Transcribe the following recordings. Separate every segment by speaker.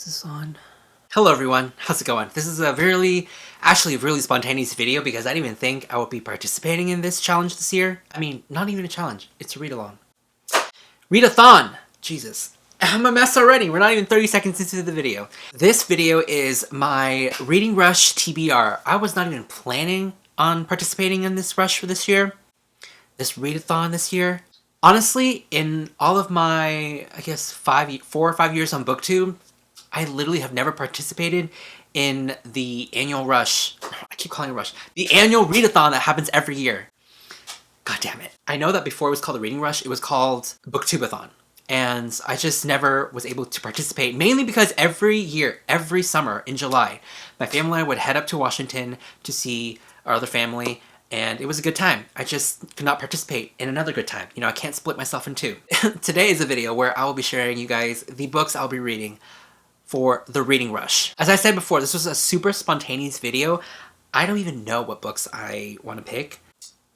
Speaker 1: Is this on? Hello everyone, how's it going? This is a really spontaneous video because I didn't even think I would be participating in this challenge this year. I mean, not even a challenge, it's a read-along. Read-a-thon! Jesus. I'm a mess already, we're not even 30 seconds into the video. This video is my reading rush TBR. I was not even planning on participating in this rush for this year. This read-a-thon this year. Honestly, in all of my, I guess, 4 or 5 years on BookTube, I literally have never participated in the annual rush. I keep calling it rush. The annual readathon that happens every year. God damn it. I know that before it was called the reading rush, it was called BookTubeathon. And I just never was able to participate, mainly because every year, every summer in July, my family and I would head up to Washington to see our other family, and it was a good time. I just could not participate in another good time. You know, I can't split myself in two. Today is a video where I will be sharing you guys the books I'll be reading for the reading rush. As I said before, this was a super spontaneous video. I don't even know what books I want to pick.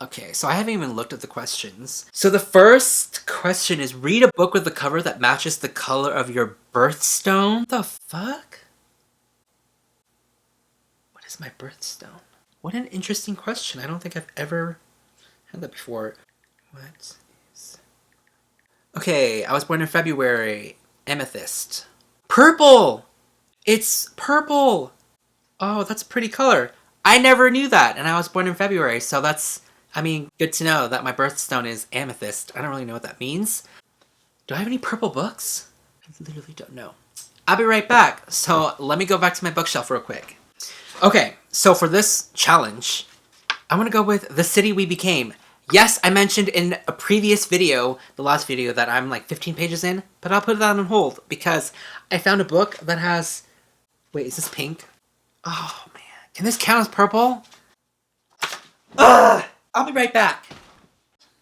Speaker 1: Okay, so I haven't even looked at the questions. So the first question is, read a book with a cover that matches the color of your birthstone. What the fuck? What is my birthstone? What an interesting question. I don't think I've ever had that before. What is... Okay, I was born in February. Amethyst. Purple! It's purple! Oh, that's a pretty color. I never knew that, and I was born in February, so that's, I mean, good to know that my birthstone is amethyst. I don't really know what that means. Do I have any purple books? I literally don't know. I'll be right back, so let me go back to my bookshelf real quick. Okay, so for this challenge, I'm gonna go with The City We Became. Yes, I mentioned in a previous video, the last video, that I'm like 15 pages in, but I'll put that on hold because I found a book that has... Wait, is this pink? Oh, man. Can this count as purple? Ugh! I'll be right back.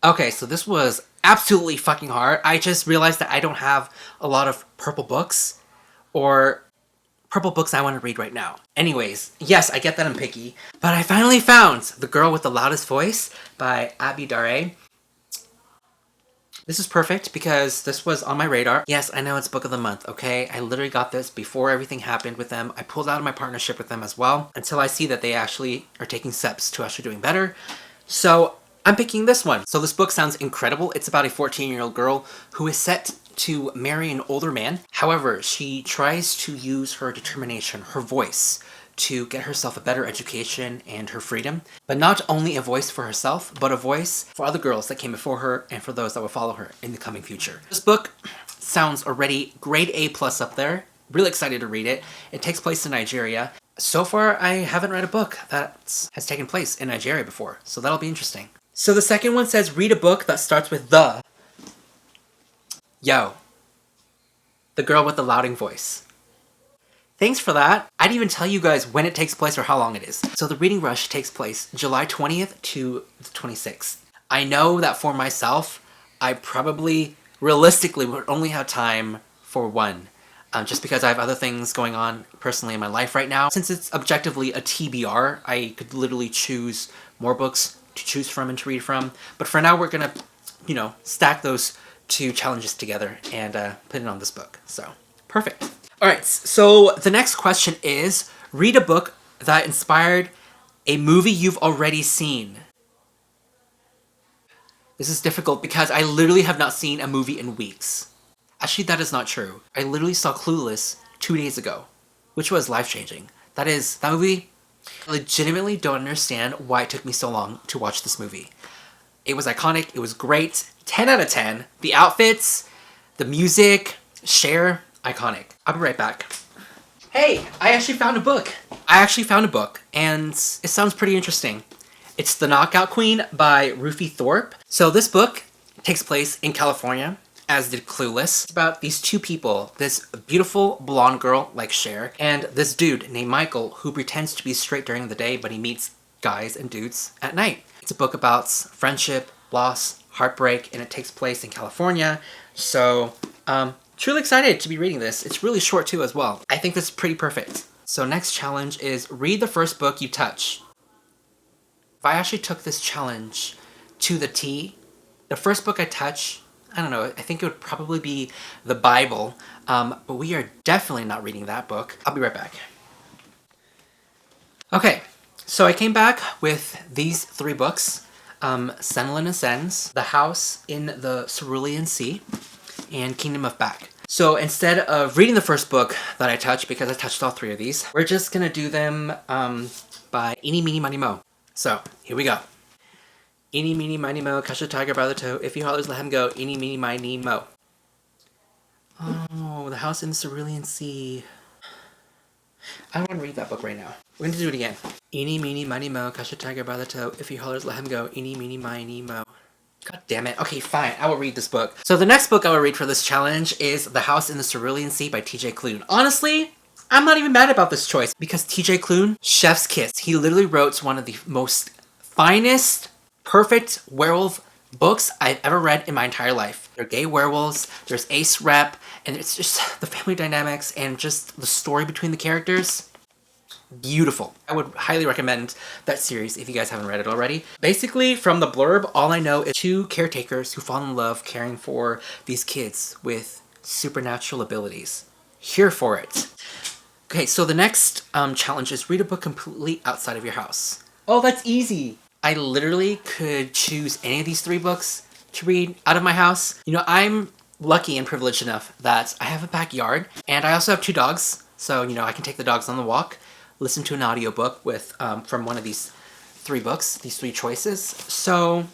Speaker 1: Okay, so this was absolutely fucking hard. I just realized that I don't have a lot of purple books or purple books I want to read right now. Anyways, yes, I get that I'm picky, but I finally found The Girl with the Loudest Voice by Abby Daré. This is perfect because this was on my radar. Yes, I know it's book of the month, okay? I literally got this before everything happened with them. I pulled out of my partnership with them as well until I see that they actually are taking steps to actually doing better. So I'm picking this one. So this book sounds incredible. It's about a 14-year-old girl who is set to marry an older man. However, she tries to use her determination, her voice, to get herself a better education and her freedom. But not only a voice for herself, but a voice for other girls that came before her and for those that will follow her in the coming future. This book sounds already grade A+ up there. Really excited to read it. It takes place in Nigeria. So far, I haven't read a book that has taken place in Nigeria before, so that'll be interesting. So the second one says, read a book that starts with the. Yo. The Girl with the Louding Voice. Thanks for that. I didn't even tell you guys when it takes place or how long it is. So the reading rush takes place July 20th to the 26th. I know that for myself, I probably, realistically, would only have time for one. Just because I have other things going on personally in my life right now. Since it's objectively a TBR, I could literally choose more books to choose from and to read from. But for now, we're gonna, you know, stack those two challenges together and put it on this book. So, perfect. Alright, so the next question is, read a book that inspired a movie you've already seen. This is difficult because I literally have not seen a movie in weeks. Actually, that is not true. I literally saw Clueless 2 days ago, which was life-changing. That movie, I legitimately don't understand why it took me so long to watch this movie. It was iconic, it was great, 10 out of 10. The outfits, the music, Cher, iconic. I'll be right back. Hey, I actually found a book. And it sounds pretty interesting. It's The Knockout Queen by Ruthie Thorpe. So this book takes place in California, as did Clueless. It's about these two people, this beautiful blonde girl like Cher, and this dude named Michael who pretends to be straight during the day, but he meets guys and dudes at night. It's a book about friendship, loss, heartbreak, and it takes place in California. So, truly excited to be reading this. It's really short too as well. I think this is pretty perfect. So next challenge is read the first book you touch. If I actually took this challenge to the T, the first book I touch, I don't know, I think it would probably be the Bible, but we are definitely not reading that book. I'll be right back. Okay, so I came back with these 3 books. Cerulean Ascends, The House in the Cerulean Sea, and Kingdom of Back. So instead of reading the first book that I touched, because I touched all 3 of these, we're just gonna do them by Eeny, Meeny, Miny, Mo. So, here we go. Eeny, meeny, miny, mo, catch a tiger by the toe. If he hollers, let him go. Eeny, meeny, miny, mo. Oh, The House in the Cerulean Sea. I don't want to read that book right now. We're going to do it again. Eeny, meeny, miny, mo, catch a tiger by the toe. If he hollers, let him go. Eeny, meeny, miny, mo. God damn it. Okay, fine. I will read this book. So the next book I will read for this challenge is The House in the Cerulean Sea by TJ Klune. Honestly, I'm not even mad about this choice because TJ Klune, chef's kiss. He literally wrote one of the most finest, perfect werewolf books I've ever read in my entire life. They're gay werewolves, there's ace rep, and it's just the family dynamics and just the story between the characters. Beautiful. I would highly recommend that series if you guys haven't read it already. Basically, from the blurb, all I know is 2 caretakers who fall in love caring for these kids with supernatural abilities. Here for it. Okay, so the next challenge is read a book completely outside of your house. Oh, that's easy. I literally could choose any of these 3 books to read out of my house. You know, I'm lucky and privileged enough that I have a backyard, and I also have 2 dogs. So, you know, I can take the dogs on the walk, listen to an audiobook with from one of these 3 books, these 3 choices. So,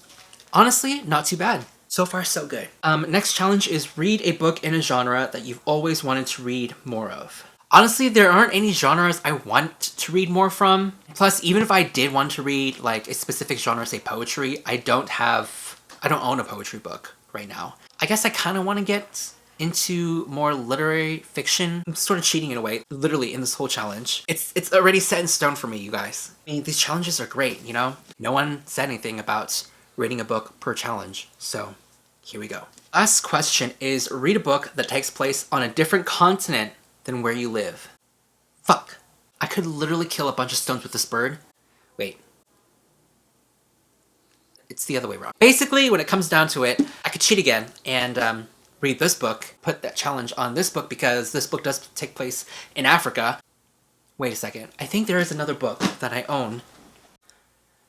Speaker 1: honestly, not too bad. So far, so good. Next challenge is read a book in a genre that you've always wanted to read more of. Honestly, there aren't any genres I want to read more from. Plus, even if I did want to read like a specific genre, say poetry, I don't own a poetry book right now. I guess I kind of want to get into more literary fiction. I'm sort of cheating in a way, literally, in this whole challenge. It's already set in stone for me, you guys. I mean, these challenges are great, you know? No one said anything about reading a book per challenge, so here we go. Last question is read a book that takes place on a different continent than where you live. Fuck. I could literally kill a bunch of stones with this bird. Wait. It's the other way around. Basically, when it comes down to it, I could cheat again and read this book, put that challenge on this book because this book does take place in Africa. Wait a second. I think there is another book that I own.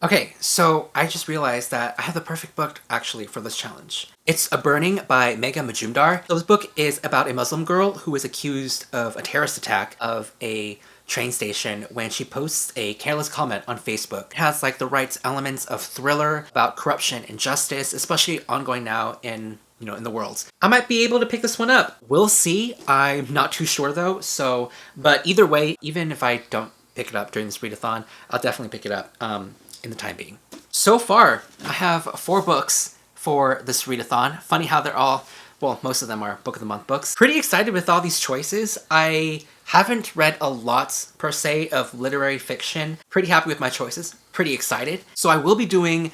Speaker 1: Okay, so I just realized that I have the perfect book actually for this challenge. It's A Burning by Megha Majumdar. So this book is about a Muslim girl who is accused of a terrorist attack of a train station when she posts a careless comment on Facebook. It has like the right elements of thriller about corruption and justice, especially ongoing now in the world. I might be able to pick this one up. We'll see. I'm not too sure though. But either way, even if I don't pick it up during this readathon, I'll definitely pick it up in the time being. So far, I have 4 books for this readathon. Funny how they're all, well, most of them are Book of the Month books. Pretty excited with all these choices. I haven't read a lot, per se, of literary fiction. Pretty happy with my choices. Pretty excited. So I will be doing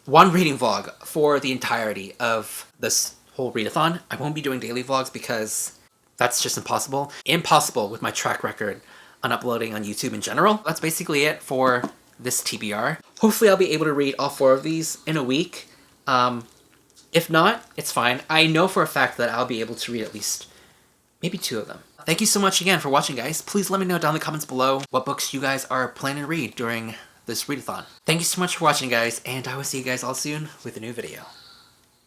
Speaker 1: one reading vlog for the entirety of this whole readathon. I won't be doing daily vlogs because that's just impossible. Impossible with my track record on uploading on YouTube in general. That's basically it for this TBR. Hopefully I'll be able to read all 4 of these in a week. If not, it's fine. I know for a fact that I'll be able to read at least maybe 2 of them. Thank you so much again for watching, guys. Please let me know down in the comments below what books you guys are planning to read during this readathon. Thank you so much for watching, guys, and I will see you guys all soon with a new video.